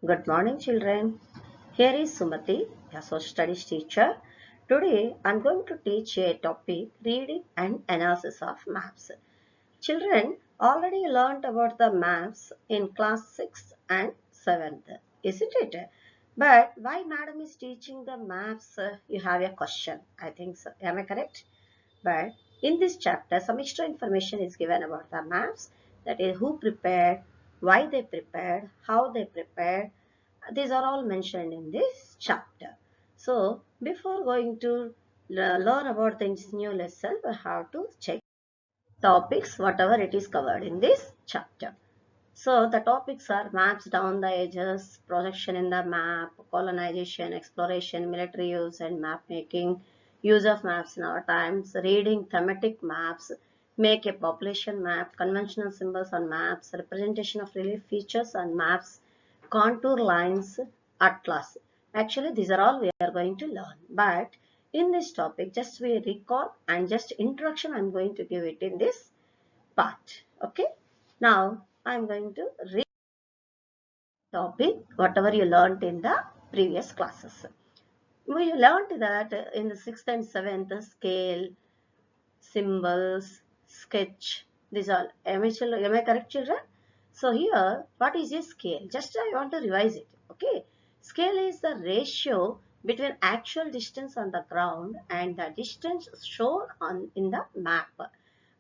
Good morning, children. Here is Sumathi, a social studies teacher. Today, I'm going to teach a topic reading and analysis of maps. Children already learned about the maps in class 6 and 7th, isn't it? But why madam is teaching the maps? You have a question. I think so. Am I correct? But in this chapter, some extra information is given about the maps. That is, who prepared, why they prepared, how they prepared. These are all mentioned in this chapter. So, before going to learn about this new lesson, we have to check topics, whatever it is covered in this chapter. So the topics are maps down the edges, projection in the map, colonization, exploration, military use and map making, use of maps in our times, reading thematic maps, make a population map, conventional symbols on maps, representation of relief features on maps, contour lines, atlas. Actually, these are all we are going to learn. But in this topic, just we recall and just introduction I'm going to give it in this part. Okay. Now, I'm going to read topic whatever you learned in the previous classes. We learned that in the 6th and 7th scale, symbols, sketch, these are, am I correct children? So here, what is a scale? Just I want to revise it. Okay. Scale is the ratio between actual distance on the ground and the distance shown on in the map.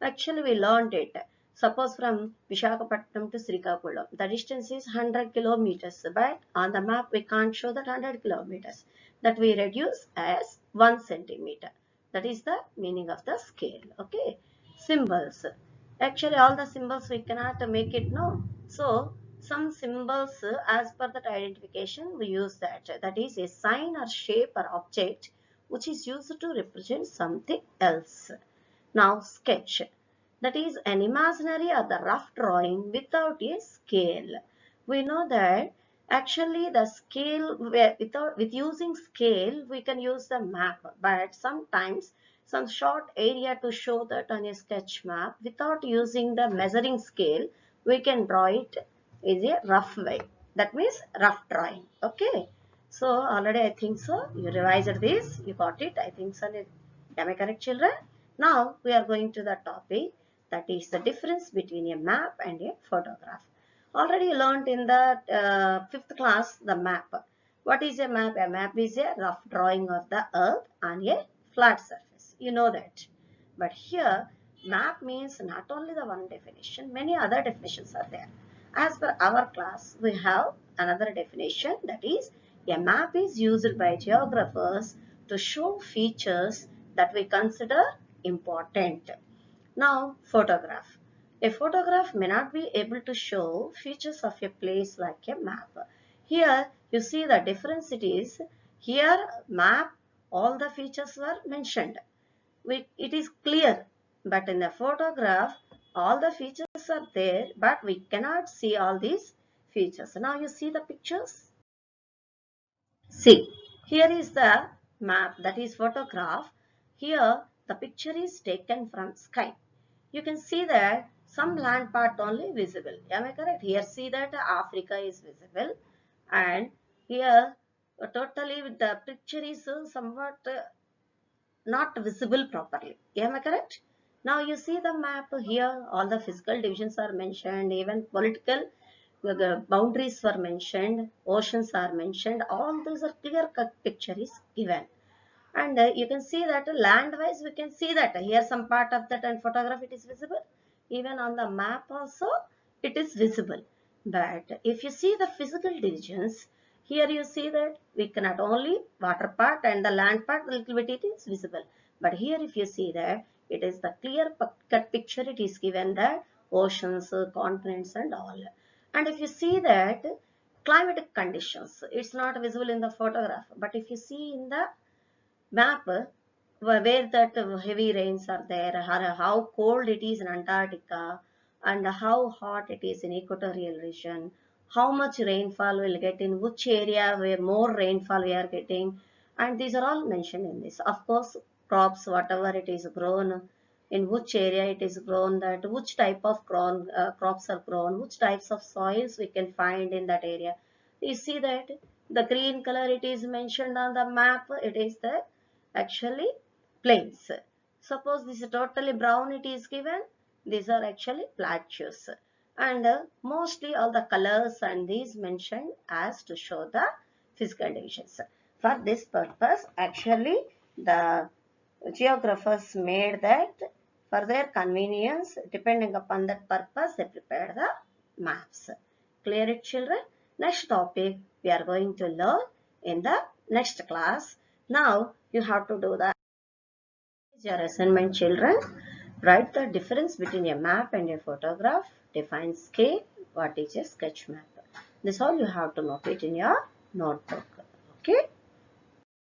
Actually, we learned it. Suppose from Visakhapatnam to Srikakulam, the distance is 100 kilometers, but on the map we can't show that 100 kilometers. That we reduce as 1 centimeter. That is the meaning of the scale. Okay. Symbols. Actually, all the symbols we cannot make it known. So, some symbols as per that identification we use that. That is a sign or shape or object which is used to represent something else. Now, sketch. That is an imaginary or the rough drawing without a scale. We know that actually the scale, with using scale, we can use the map. But sometimes some short area to show that on a sketch map without using the measuring scale, we can draw it is a rough way. That means rough drawing. Okay. So already I think so. You revised this. You got it. I think so. Am I correct, children? Now we are going to the topic that is the difference between a map and a photograph. Already learned in the 5th class the map. What is a map? A map is a rough drawing of the earth on a flat surface. You know that. But here map means not only the one definition, many other definitions are there. As per our class, we have another definition that is a map is used by geographers to show features that we consider important. Now, photograph. A photograph may not be able to show features of a place like a map. Here, you see the difference it is. Here, map, all the features were mentioned. It is clear. But in the photograph, all the features are there, but we cannot see all these features. Now, you see the pictures? See, here is the map, that is photograph. Here the picture is taken from sky. You can see that some land part only visible. Am I correct? Here see that Africa is visible, and here totally the picture is somewhat not visible properly. Am I correct? Now you see the map here, all the physical divisions are mentioned, even political the boundaries were mentioned, oceans are mentioned, all those are clear cut picture is given. And you can see that land wise we can see that here some part of that and photograph it is visible. Even on the map also it is visible. But if you see the physical divisions, here you see that we cannot only water part and the land part a little bit it is visible. But here if you see that it is the clear cut picture, it is given that oceans, continents and all. And if you see that climatic conditions, it's not visible in the photograph. But if you see in the map where that heavy rains are there, how cold it is in Antarctica and how hot it is in equatorial region, how much rainfall we'll get in which area where more rainfall we are getting, and these are all mentioned in this. Of course, crops, whatever it is grown, in which area it is grown, that which type of crops are grown, which types of soils we can find in that area. You see that the green color it is mentioned on the map, it is the actually plains. Suppose this is totally brown it is given, these are actually plateaus. And mostly all the colors and these mentioned as to show the physical conditions. For this purpose, actually the geographers made that for their convenience, depending upon that purpose, they prepared the maps. Clear it, children? Next topic we are going to learn in the next class. Now you have to do the your assignment, children. Write the difference between a map and a photograph. Define scale. What is a sketch map? This all you have to note it in your notebook. Okay.